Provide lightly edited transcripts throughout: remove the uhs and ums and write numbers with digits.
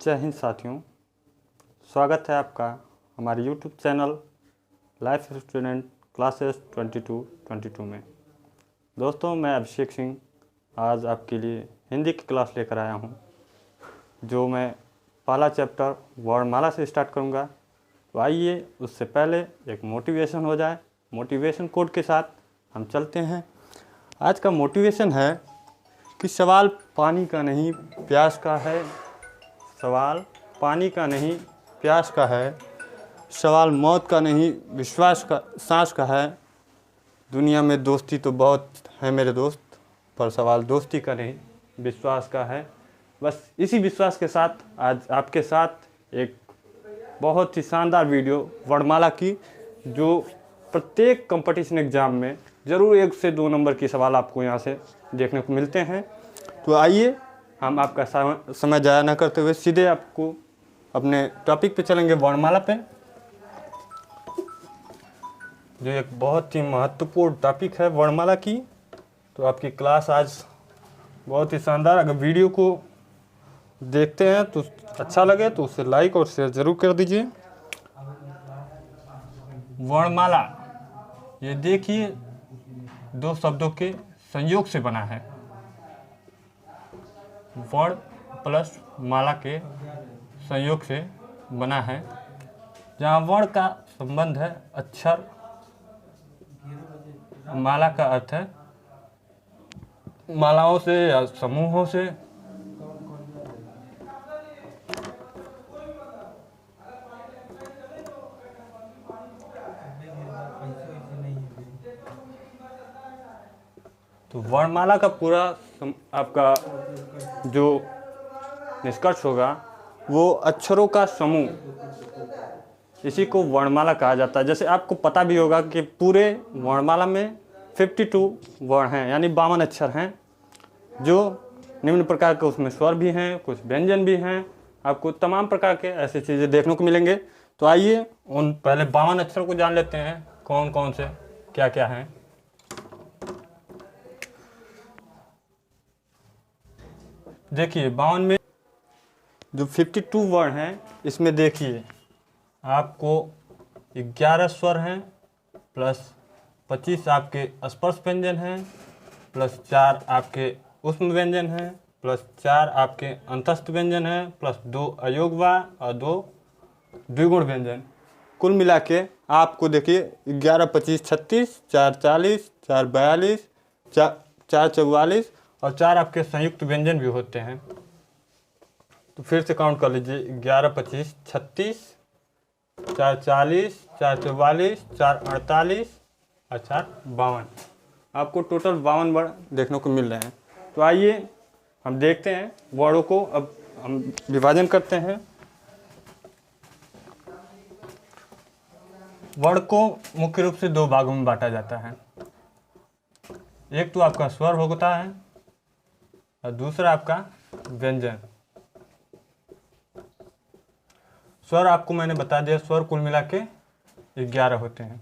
जय हिंद साथियों, स्वागत है आपका हमारे YouTube channel life student classes 22 में। दोस्तों, मैं अभिषेक सिंह आज आपके लिए हिंदी की क्लास लेकर आया हूं, जो मैं पहला चैप्टर वर्णमाला से स्टार्ट करूंगा। तो आइए उससे पहले एक मोटिवेशन हो जाए। मोटिवेशन कोड के साथ हम चलते हैं। आज का मोटिवेशन है कि सवाल पानी का नहीं प्यास का है। सवाल पानी का नहीं प्यास का है। सवाल मौत का नहीं विश्वास का सांस का है। दुनिया में दोस्ती तो बहुत है मेरे दोस्त, पर सवाल दोस्ती का नहीं विश्वास का है। बस इसी विश्वास के साथ आज आपके साथ एक बहुत ही शानदार वीडियो वर्णमाला की, जो प्रत्येक कंपटीशन एग्ज़ाम में ज़रूर 1 से 2 नंबर की सवाल आपको यहाँ से देखने को मिलते हैं। तो आइए हम आपका समय ज़ाया न करते हुए सीधे आपको अपने टॉपिक पे चलेंगे, वर्णमाला पे, जो एक बहुत ही महत्वपूर्ण टॉपिक है वर्णमाला की। तो आपकी क्लास आज बहुत ही शानदार। अगर वीडियो को देखते हैं तो अच्छा लगे तो उसे लाइक और शेयर ज़रूर कर दीजिए। वर्णमाला, ये देखिए, 2 शब्दों के संयोग से बना है। वर्ण प्लस माला के संयोग से बना है, जहाँ वर्ण का संबंध है अक्षर, माला का अर्थ है मालाओं से या समूहों से। तो वर्णमाला का पूरा आपका जो निष्कर्ष होगा वो अक्षरों का समूह, इसी को वर्णमाला कहा जाता है। जैसे आपको पता भी होगा कि पूरे वर्णमाला में 52 वर्ण हैं, यानी 52 अक्षर हैं, जो निम्न प्रकार के उसमें स्वर भी हैं, कुछ व्यंजन भी हैं। आपको तमाम प्रकार के ऐसी चीज़ें देखने को मिलेंगे। तो आइए उन पहले 52 अक्षरों को जान लेते हैं, कौन कौन से क्या क्या हैं। देखिए 52 में जो 52 वर्ण हैं, इसमें देखिए आपको 11 स्वर हैं, प्लस 25 आपके स्पर्श व्यंजन हैं, प्लस 4 आपके ऊष्म व्यंजन हैं, प्लस 4 आपके अंतस्थ व्यंजन हैं, प्लस 2 अयोगवा और 2 द्विगुण व्यंजन। कुल मिला के आपको देखिए 11, 25, 36, 4, 40, 4, 42, 4, 44 और 4 आपके संयुक्त व्यंजन भी होते हैं। तो फिर से काउंट कर लीजिए, 11, 25, 36, 4, 40, 4, 44, 4, 48 और 4, 52। आपको टोटल 52 वर्ण देखने को मिल रहे हैं। तो आइए हम देखते हैं वर्णों को। अब हम विभाजन करते हैं। वर्ण को मुख्य रूप से 2 भागों में बांटा जाता है। एक तो आपका स्वर होता है और दूसरा आपका व्यंजन। स्वर आपको मैंने बता दिया, स्वर कुल मिला के 11 होते हैं।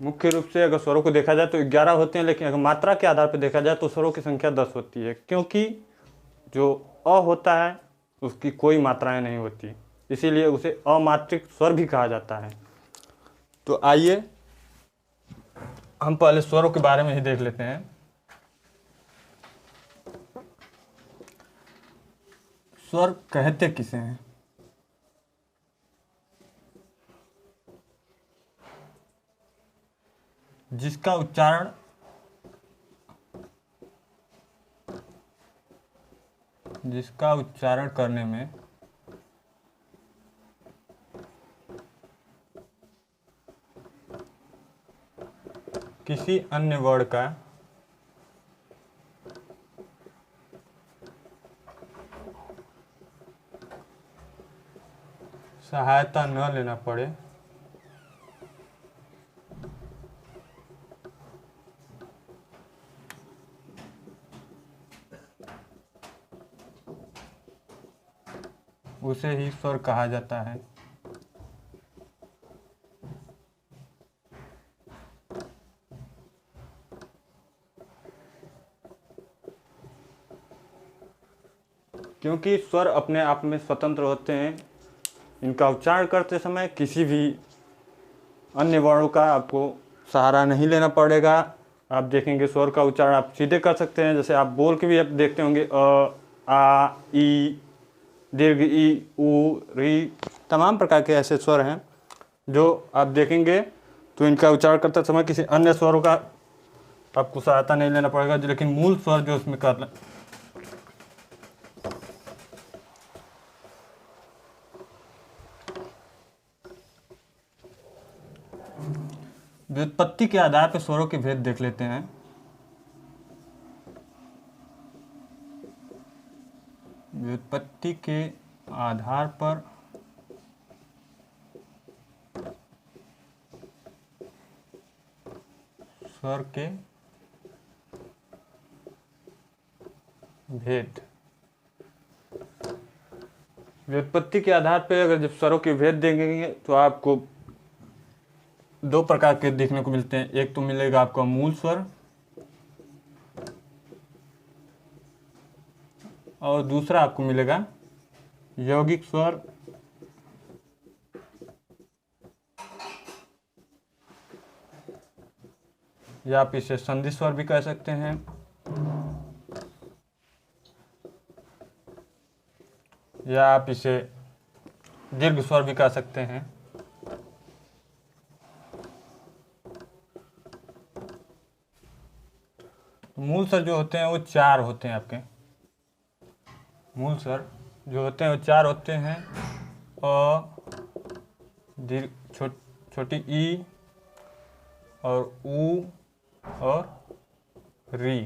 मुख्य रूप से अगर स्वरों को देखा जाए तो 11 होते हैं, लेकिन अगर मात्रा के आधार पर देखा जाए तो स्वरों की संख्या 10 होती है, क्योंकि जो अ होता है उसकी कोई मात्राएं नहीं होती, इसीलिए उसे अमात्रिक स्वर भी कहा जाता है। तो आइए हम पहले स्वरों के बारे में ही देख लेते हैं। स्वर कहते किसे हैं? जिसका उच्चारण करने में किसी अन्य वर्ण का सहायता न लेना पड़े, उसे ही स्वर कहा जाता है। क्योंकि स्वर अपने आप में स्वतंत्र होते हैं। इनका उच्चारण करते समय किसी भी अन्य वर्णों का आपको सहारा नहीं लेना पड़ेगा। आप देखेंगे स्वर का उच्चारण आप सीधे कर सकते हैं, जैसे आप बोल के भी आप देखते होंगे आ, ई, दीर्घ ई, ऊ, री, तमाम प्रकार के ऐसे स्वर हैं जो आप देखेंगे तो इनका उच्चारण करते समय किसी अन्य स्वरों का आपको सहायता नहीं लेना पड़ेगा, लेकिन मूल स्वर जो इसमें करना व्युत्पत्ति के आधार पर स्वरों के भेद देख लेते हैं। व्युत्पत्ति के आधार पर स्वर के भेद। व्युत्पत्ति के आधार पर अगर जब स्वरों के भेद देखेंगे तो आपको दो प्रकार के देखने को मिलते हैं। एक तो मिलेगा आपका मूल स्वर और दूसरा आपको मिलेगा यौगिक स्वर या आप इसे संधि स्वर भी कह सकते हैं, या आप इसे दीर्घ स्वर भी कह सकते हैं। मूल स्वर जो होते हैं वो चार होते हैं। आपके मूल स्वर जो होते हैं वो चार होते हैं। दीर्घ छोटी ई और ऊ और री,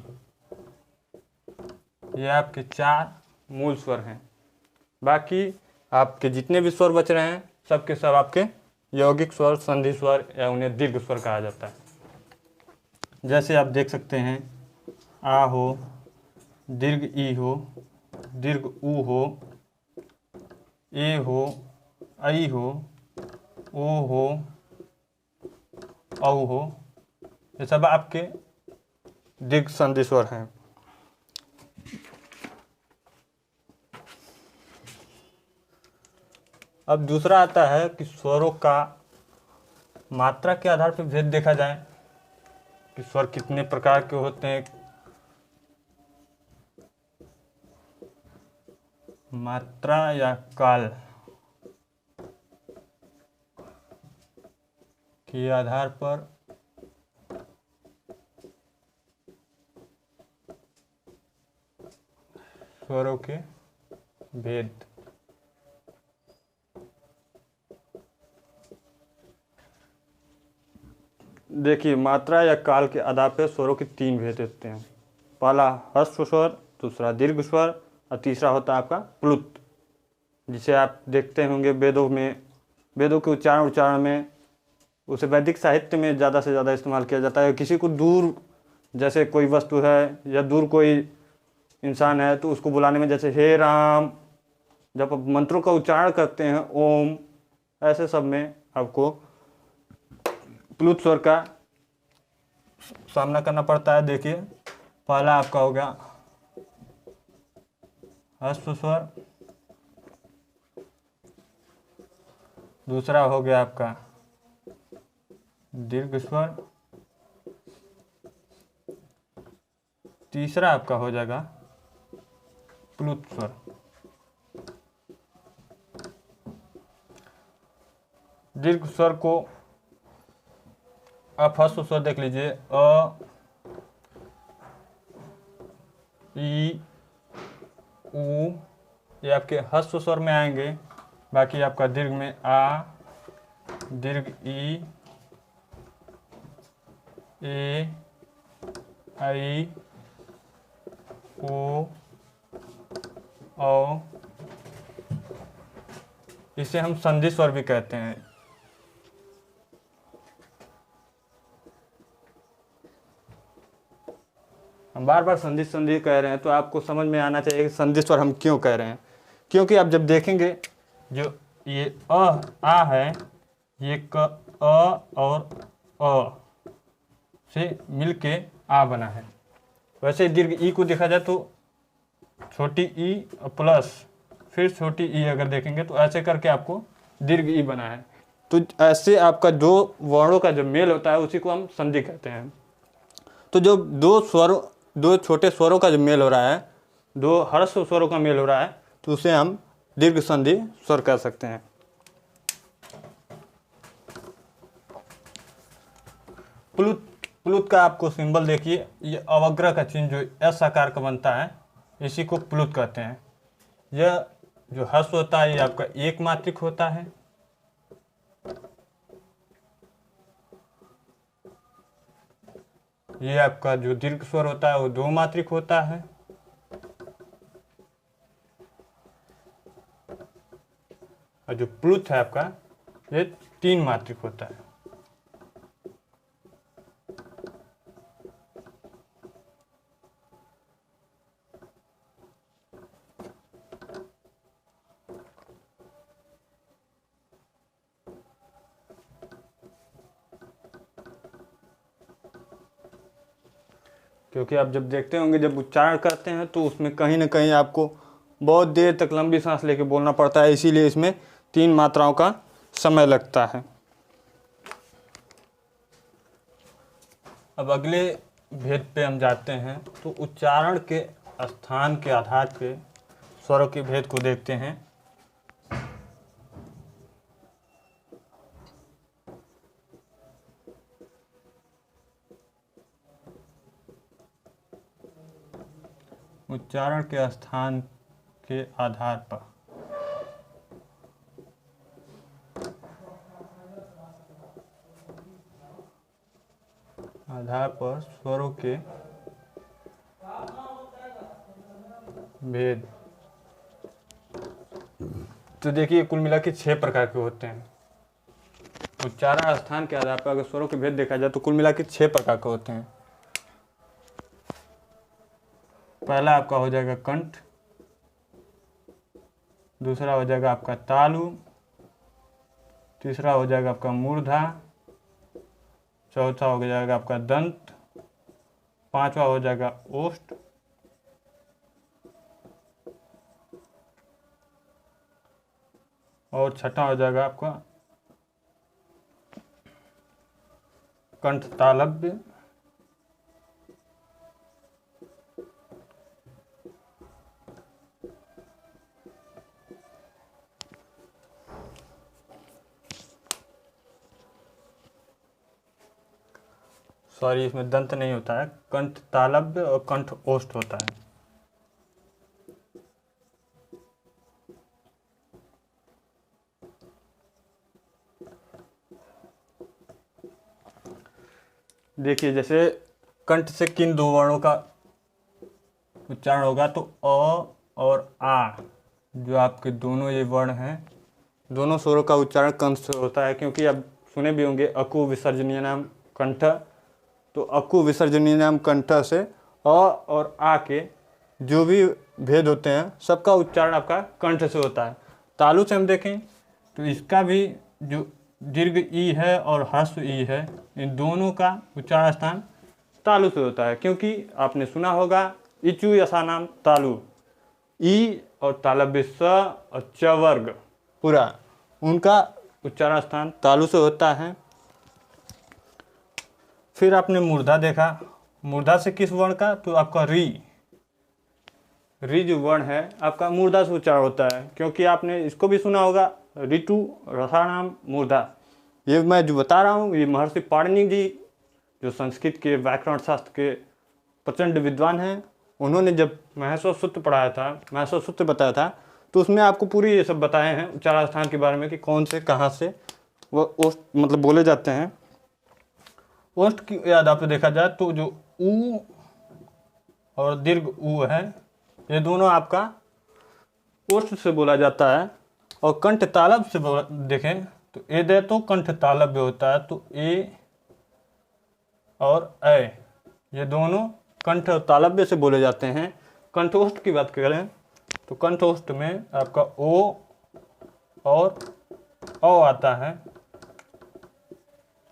ये आपके चार मूल स्वर हैं। बाकी आपके जितने भी स्वर बच रहे हैं सबके सब आपके यौगिक स्वर, संधि स्वर या उन्हें दीर्घ स्वर कहा जाता है। जैसे आप देख सकते हैं आ हो, दीर्घ ई हो, दीर्घ ऊ हो, ए हो, ऐ हो, ओ हो, औ हो, ये सब आपके दीर्घ संधि स्वर हैं। अब दूसरा आता है कि स्वरों का मात्रा के आधार पर भेद देखा जाए कि स्वर कितने प्रकार के होते हैं। मात्रा या काल के आधार पर स्वरों के भेद। देखिए, मात्रा या काल के आधार पर स्वरों के तीन भेद होते हैं। पहला ह्रस्व स्वर, दूसरा दीर्घ स्वर और तीसरा होता है आपका प्लुत, जिसे आप देखते होंगे वेदों में, वेदों के उच्चारण में, उसे वैदिक साहित्य में ज़्यादा से ज़्यादा इस्तेमाल किया जाता है। किसी को दूर, जैसे कोई वस्तु है या दूर कोई इंसान है तो उसको बुलाने में, जैसे हे राम, जब आप मंत्रों का उच्चारण करते हैं ओम, ऐसे सब में आपको प्लुत स्वर का सामना करना पड़ता है। देखिए, पहला आपका हो गया ह्रस्व स्वर, दूसरा हो गया आपका दीर्घ स्वर, तीसरा आपका हो जाएगा प्लुत स्वर। दीर्घ स्वर को आप ह्रस्व स्वर देख लीजिए, अ, ई, ऊ, ये आपके ह्रस्व स्वर में आएंगे। बाकी आपका दीर्घ में आ, दीर्घ ई, ए, ऐ, ओ, औ, इसे हम संधि स्वर भी कहते हैं। हम बार बार संधि संधि कह रहे हैं तो आपको समझ में आना चाहिए कि संधि स्वर हम क्यों कह रहे हैं। क्योंकि आप जब देखेंगे जो ये आ है, ये क, अ और अ से मिलके आ बना है। वैसे दीर्घ ई को देखा जाए तो छोटी ई प्लस फिर छोटी ई अगर देखेंगे तो ऐसे करके आपको दीर्घ ई बना है। तो ऐसे आपका दो वर्णों का जो मेल होता है उसी को हम संधि कहते हैं। तो जो दो छोटे स्वरों का जो मेल हो रहा है, दो ह्रस्व स्वरों का मेल हो रहा है, तो उसे हम दीर्घ संधि स्वर कह सकते हैं। प्लुत का आपको सिंबल देखिए, ये अवग्रह का चिन्ह जो एस आकार का बनता है इसी को प्लुत कहते हैं। यह जो ह्रस्व होता है ये आपका एक मात्रिक होता है। ये आपका जो दीर्घ स्वर होता है वो दो मात्रिक होता है। और जो प्लुत है आपका ये तीन मात्रिक होता है। क्योंकि आप जब देखते होंगे जब उच्चारण करते हैं तो उसमें कहीं ना कहीं आपको बहुत देर तक लंबी सांस लेके बोलना पड़ता है, इसीलिए इसमें तीन मात्राओं का समय लगता है। अब अगले भेद पे हम जाते हैं तो उच्चारण के स्थान के आधार पे स्वरों के भेद को देखते हैं। उच्चारण के स्थान के आधार पर स्वरों के भेद, तो देखिए कुल मिला के 6 प्रकार के होते हैं। उच्चारण स्थान के आधार पर अगर स्वरों के भेद देखा जाए तो कुल मिला के 6 प्रकार के होते हैं। पहला आपका हो जाएगा कंठ, दूसरा हो जाएगा आपका तालु, तीसरा हो जाएगा आपका मूर्धा, चौथा हो जाएगा आपका दंत, पांचवा हो जाएगा ओष्ठ, और छठा हो जाएगा आपका कंठ तालव्य। सॉरी, इसमें दंत नहीं होता है, कंठ तालव्य और कंठ ओष्ठ होता है। देखिए जैसे कंठ से किन दो वर्णों का उच्चारण होगा, तो अ और आ, जो आपके दोनों ये वर्ण हैं, दोनों स्वरों का उच्चारण कंठ से होता है। क्योंकि आप सुने भी होंगे अकु विसर्जनीय नाम कंठ, तो अकु विसर्जनीय नाम कंठ से अ और आ के जो भी भेद होते हैं सबका उच्चारण आपका कंठ से होता है। तालु से हम देखें तो इसका भी जो दीर्घ ई है और ह्रस्व ई है, इन दोनों का उच्चारण स्थान तालु से होता है। क्योंकि आपने सुना होगा इचु यसा नाम तालु, ई और तालव्य स और च वर्ग पूरा, उनका उच्चारण स्थान तालु से होता है। फिर आपने मूर्धा देखा, मूर्धा से किस वर्ण का, तो आपका री जो वर्ण है आपका मूर्धा से उच्चारण होता है। क्योंकि आपने इसको भी सुना होगा ऋतु रसानाम मूर्धा। ये मैं जो बता रहा हूँ ये महर्षि पाणिनि जी जो संस्कृत के व्याकरण शास्त्र के प्रचंड विद्वान हैं, उन्होंने जब महेश्वर सूत्र पढ़ाया था, महेश्वर सूत्र बताया था, तो उसमें आपको पूरी ये सब बताए हैं उच्चारण स्थान के बारे में कि कौन से कहाँ से वो मतलब बोले जाते हैं। ओष्ठ की याद आपको देखा जाए तो जो ऊ और दीर्घ ऊ है ये दोनों आपका ओष्ठ से बोला जाता है। और कंठ तालव्य से देखें तो ए दे तो कंठ तालव्य होता है, तो ए और ए ये दोनों कंठ तालव्य से बोले जाते हैं। कंठोष्ठ की बात करें तो कंठोष्ठ में आपका ओ और औ आता है।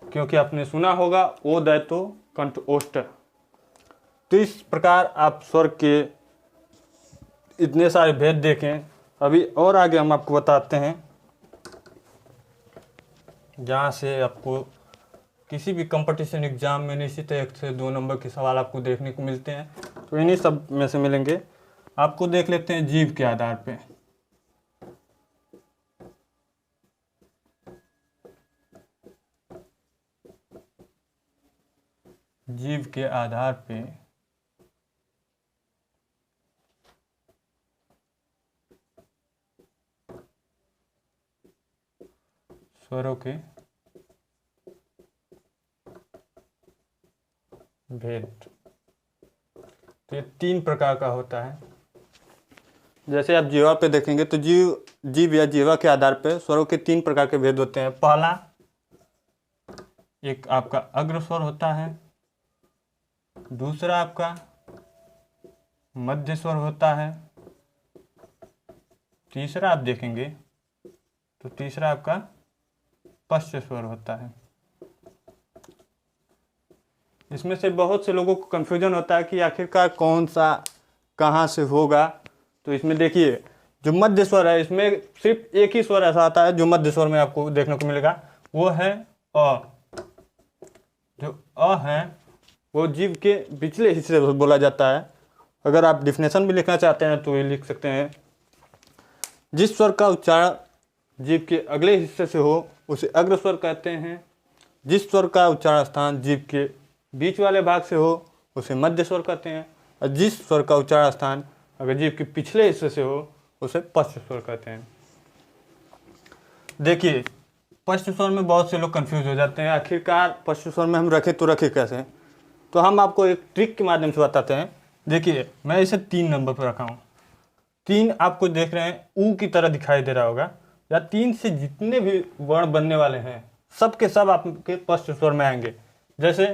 क्योंकि आपने सुना होगा ओ दय तो कंठ ओष्ठ। तो इस प्रकार आप स्वर के इतने सारे भेद देखें। अभी और आगे हम आपको बताते हैं, जहाँ से आपको किसी भी कंपटीशन एग्जाम में निश्चित 1 से 2 नंबर के सवाल आपको देखने को मिलते हैं। तो इन्हीं सब में से मिलेंगे। आपको देख लेते हैं जीव के आधार पे। जीव के आधार पे स्वरों के भेद। तो ये 3 प्रकार का होता है। जैसे आप जीवा पे देखेंगे तो जीव या जीवा के आधार पे स्वरों के 3 प्रकार के भेद होते हैं। पहला एक आपका अग्र स्वर होता है, दूसरा आपका मध्य स्वर होता है, तीसरा आप देखेंगे तो तीसरा आपका पश्च स्वर होता है। इसमें से बहुत से लोगों को कंफ्यूजन होता है कि आखिरकार कौन सा कहाँ से होगा। तो इसमें देखिए, जो मध्य स्वर है, इसमें सिर्फ एक ही स्वर ऐसा आता है जो मध्य स्वर में आपको देखने को मिलेगा, वो है अ। जो अ है वो जीव के पिछले हिस्से से बोला जाता है। अगर आप डिफिनेशन भी लिखना चाहते हैं तो ये लिख सकते हैं, जिस स्वर का उच्चारण जीव के अगले हिस्से से हो उसे अग्र स्वर कहते हैं। जिस स्वर का उच्चारण स्थान जीव के बीच वाले भाग से हो उसे मध्य स्वर कहते हैं। और जिस स्वर का उच्चारण स्थान अगर जीव के पिछले हिस्से से हो उसे पश्च स्वर कहते हैं। देखिए, पश्च स्वर में बहुत से लोग कंफ्यूज हो जाते हैं, आखिरकार पश्च स्वर में हम रखें तो रखें कैसे। तो हम आपको एक ट्रिक के माध्यम से बताते हैं। देखिए, मैं इसे 3 नंबर पर रखा हूँ। 3 आपको देख रहे हैं ऊ की तरह दिखाई दे रहा होगा, या 3 से जितने भी वर्ण बनने वाले हैं सब के सब आपके पश्च स्वर में आएंगे। जैसे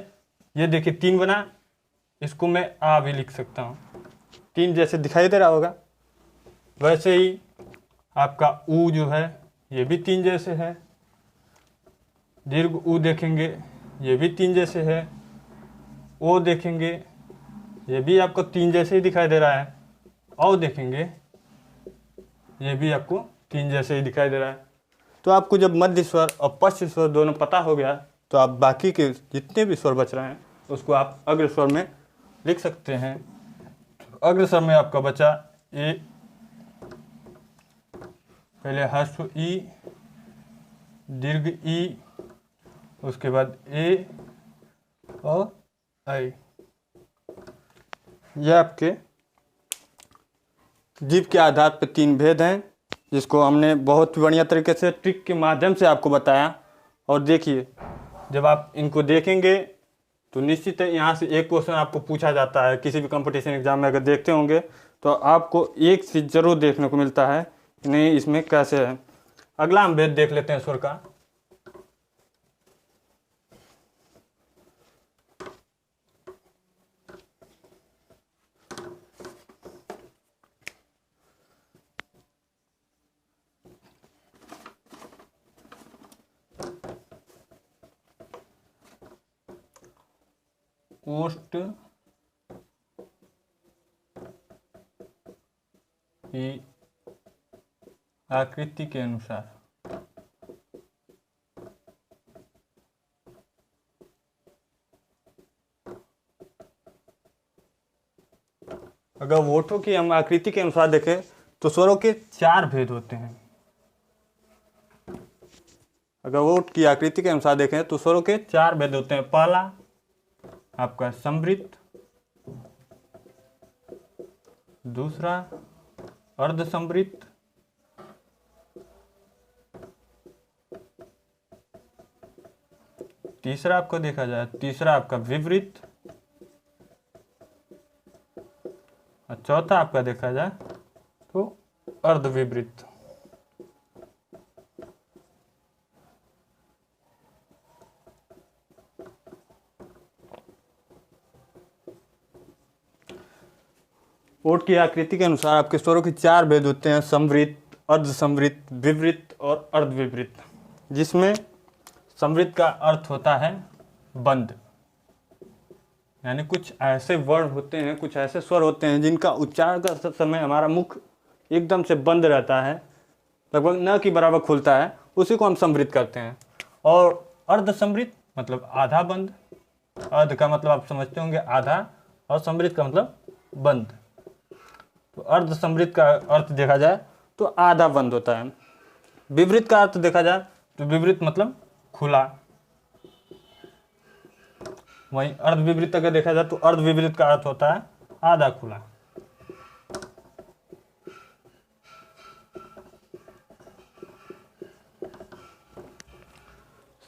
ये देखिए 3 बना, इसको मैं आ भी लिख सकता हूँ। 3 जैसे दिखाई दे रहा होगा, वैसे ही आपका ऊ जो है ये भी 3 जैसे है। दीर्घ ऊ देखेंगे ये भी 3 जैसे है। ओ देखेंगे ये भी आपको 3 जैसे ही दिखाई दे रहा है। औ देखेंगे ये भी आपको 3 जैसे ही दिखाई दे रहा है। तो आपको जब मध्य स्वर और पश्च स्वर दोनों पता हो गया तो आप बाकी के जितने भी स्वर बच रहे हैं उसको आप अग्र स्वर में लिख सकते हैं। अग्र स्वर में आपका बचा ए, पहले ह्रस्व ई, दीर्घ ई, उसके बाद ए और आई। यह आपके जीव के आधार पर 3 भेद हैं, जिसको हमने बहुत बढ़िया तरीके से ट्रिक के माध्यम से आपको बताया। और देखिए, जब आप इनको देखेंगे तो निश्चित है यहाँ से एक क्वेश्चन आपको पूछा जाता है। किसी भी कंपटीशन एग्जाम में अगर देखते होंगे तो आपको एक चीज जरूर देखने को मिलता है कि नहीं इसमें कैसे है। अगला हम भेद देख लेते हैं स्वर का। ओष्ठ की आकृति के अनुसार अगर ओठों की हम आकृति के अनुसार देखें तो स्वरों के 4 भेद होते हैं। अगर ओठ की आकृति के अनुसार देखें तो स्वरों के 4 भेद होते हैं। पहला आपका संवृत, दूसरा अर्ध संवृत, तीसरा आपको देखा जाए तीसरा आपका विवृत, और चौथा आपका देखा जाए तो अर्ध विवृत। ओठ की आकृति के अनुसार आपके स्वरों के 4 भेद होते हैं, संवृत, अर्ध संवृत, विवृत और अर्ध विवृत। जिसमें संवृत का अर्थ होता है बंद, यानी कुछ ऐसे वर्ण होते हैं, कुछ ऐसे स्वर होते हैं जिनका उच्चारण करते समय हमारा मुख एकदम से बंद रहता है, लगभग न के बराबर खुलता है, उसी को हम समृद्ध करते हैं। और अर्ध समृद्ध मतलब आधा बंद। अर्ध का मतलब आप समझते होंगे आधा, और समृद्ध का मतलब बंद। तो अर्ध समृद्ध का अर्थ देखा जाए तो आधा बंद होता है। विपरीत का अर्थ देखा जाए तो विपरीत मतलब खुला। वहीं अर्ध विपरीत अगर देखा जाए तो अर्ध विपरीत का अर्थ होता है आधा खुला।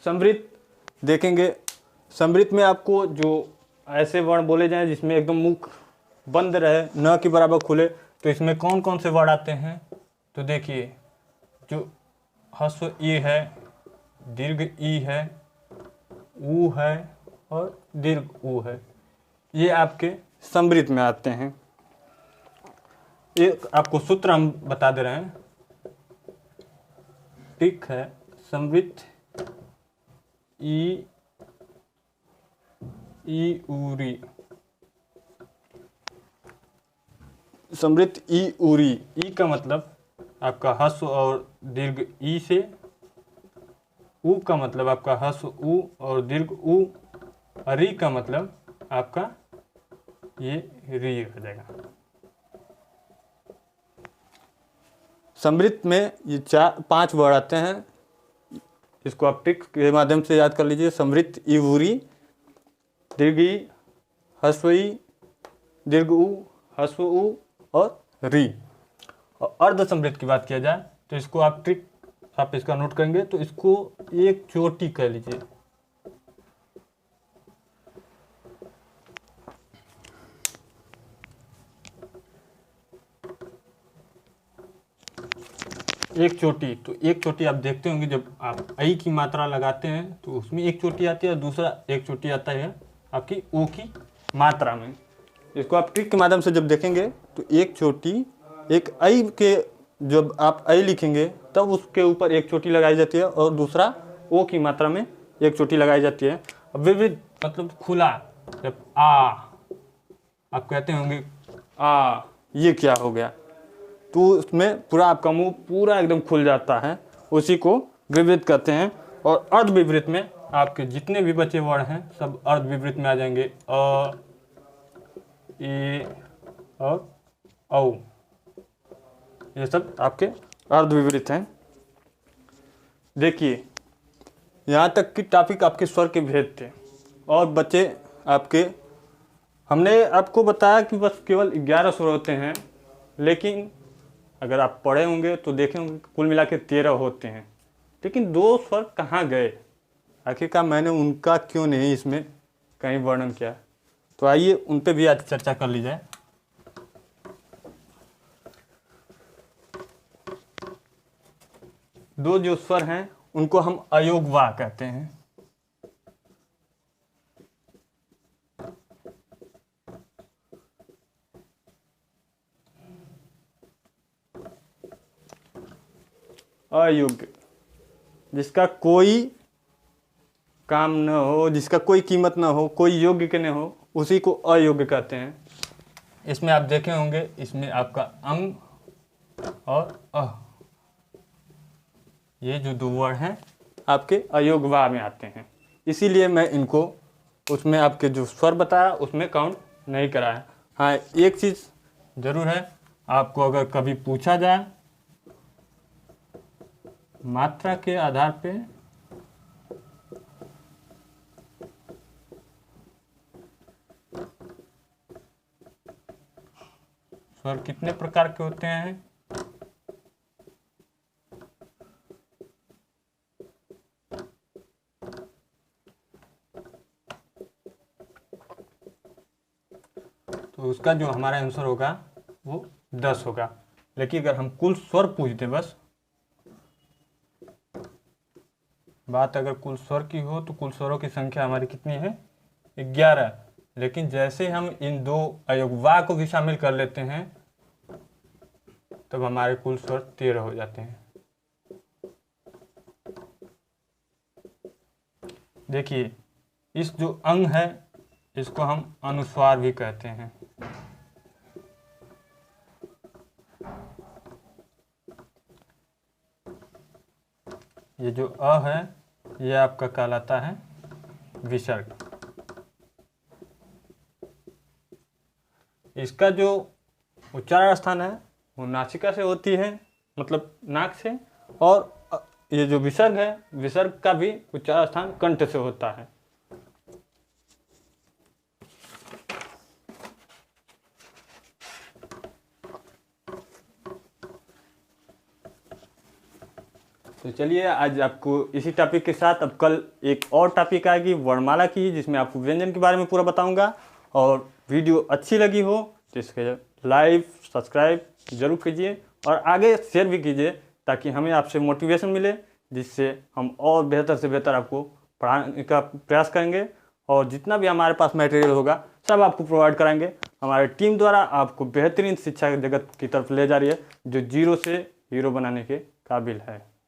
समृद्ध देखेंगे, समृद्ध में आपको जो ऐसे वर्ण बोले जाएं जिसमें एकदम मुख बंद रहे, न के बराबर खुले, तो इसमें कौन कौन से वर्ण आते हैं? तो देखिए, जो ह्रस्व ई है, दीर्घ ई है, ऊ है और दीर्घ ऊ है, ये आपके समृद्ध में आते हैं। एक आपको सूत्र हम बता दे रहे हैं, ठीक है। समृद्ध ई उरी, समृद्ध ई उरी। ई का मतलब आपका ह्रस्व और दीर्घ ई से, ऊ का मतलब आपका ह्रस्व ऊ और दीर्घ ऊ, री का मतलब आपका ये री हो जाएगा। समृद्ध में ये 4-5 वर्ण आते हैं, इसको आप टिक के माध्यम से याद कर लीजिए। समृद्ध ई उरी, दीर्घ ई, ह्रस्व ई, दीर्घ ऊ, ह्रस्व ऊ और री। और अर्ध समृद्ध की बात किया जाए तो इसको आप ट्रिक आप इसका नोट करेंगे तो इसको एक चोटी कह लीजिए। एक चोटी, तो एक चोटी आप देखते होंगे जब आप आई की मात्रा लगाते हैं तो उसमें एक चोटी आती है और दूसरा एक चोटी आता है आपकी ओ की मात्रा में। इसको आप ट्रिक के माध्यम से जब देखेंगे तो एक चोटी, एक आई के जब आप आई लिखेंगे तब उसके ऊपर एक चोटी लगाई जाती है और दूसरा ओ की मात्रा में एक चोटी लगाई जाती है। अब विविध मतलब खुला, जब आ आप कहते होंगे आ, ये क्या हो गया, तो उसमें पूरा आपका मुंह पूरा एकदम खुल जाता है, उसी को विपरीत कहते हैं। और अर्ध विपरीत में आपके जितने भी बचे वर्ण हैं सब अर्ध विपरीत में आ जाएंगे। अ, ए और औ, ये सब आपके अर्ध विपरीत हैं। देखिए, यहाँ तक कि टॉपिक आपके स्वर के भेद थे और बच्चे आपके, हमने आपको बताया कि बस केवल 11 स्वर होते हैं, लेकिन अगर आप पढ़े होंगे तो देखे होंगे कुल मिला के 13 होते हैं। लेकिन 2 स्वर कहाँ गए, आखिरकार मैंने उनका क्यों नहीं इसमें कहीं वर्णन किया? तो आइए उन पे भी आज चर्चा कर ली जाए। दो जो स्वर हैं उनको हम अयोगवा कहते हैं। अयोग्य, जिसका कोई काम न हो, जिसका कोई कीमत न हो, कोई योग्य के न हो, उसी को अयोग्य कहते हैं। इसमें आप देखे होंगे, इसमें आपका अंग और अ, ये जो 2 वर्ण हैं आपके अयोगवा में आते हैं, इसीलिए मैं इनको उसमें आपके जो स्वर बताया उसमें काउंट नहीं कराया। हाँ, एक चीज़ जरूर है, आपको अगर कभी पूछा जाए मात्रा के आधार पे स्वर कितने प्रकार के होते हैं, तो उसका जो हमारा आंसर होगा वो 10 होगा। लेकिन अगर हम कुल स्वर पूछते, बस बात अगर कुल स्वर की हो तो कुल स्वरों की संख्या हमारी कितनी है? 11। लेकिन जैसे हम इन 2 अयोगवा को भी शामिल कर लेते हैं तब हमारे कुल स्वर 13 हो जाते हैं। देखिए, इस जो अंग है इसको हम अनुस्वार भी कहते हैं। ये जो अ है ये आपका कहलाता है विसर्ग। इसका जो उच्चारण स्थान है वो नासिका से होती है, मतलब नाक से, और ये जो विसर्ग है, विसर्ग का भी उच्चारण स्थान कंठ से होता है। तो चलिए आज आपको इसी टॉपिक के साथ, अब कल एक और टॉपिक आएगी वर्णमाला की, जिसमें आपको व्यंजन के बारे में पूरा बताऊंगा। और वीडियो अच्छी लगी हो तो इसके लाइक सब्सक्राइब जरूर कीजिए और आगे शेयर भी कीजिए, ताकि हमें आपसे मोटिवेशन मिले, जिससे हम और बेहतर से बेहतर आपको पढ़ाने का प्रयास करेंगे। और जितना भी हमारे पास मटेरियल होगा सब आपको प्रोवाइड कराएंगे। हमारे टीम द्वारा आपको बेहतरीन शिक्षा जगत की तरफ ले जा रही है, जो जीरो से हीरो बनाने के काबिल है।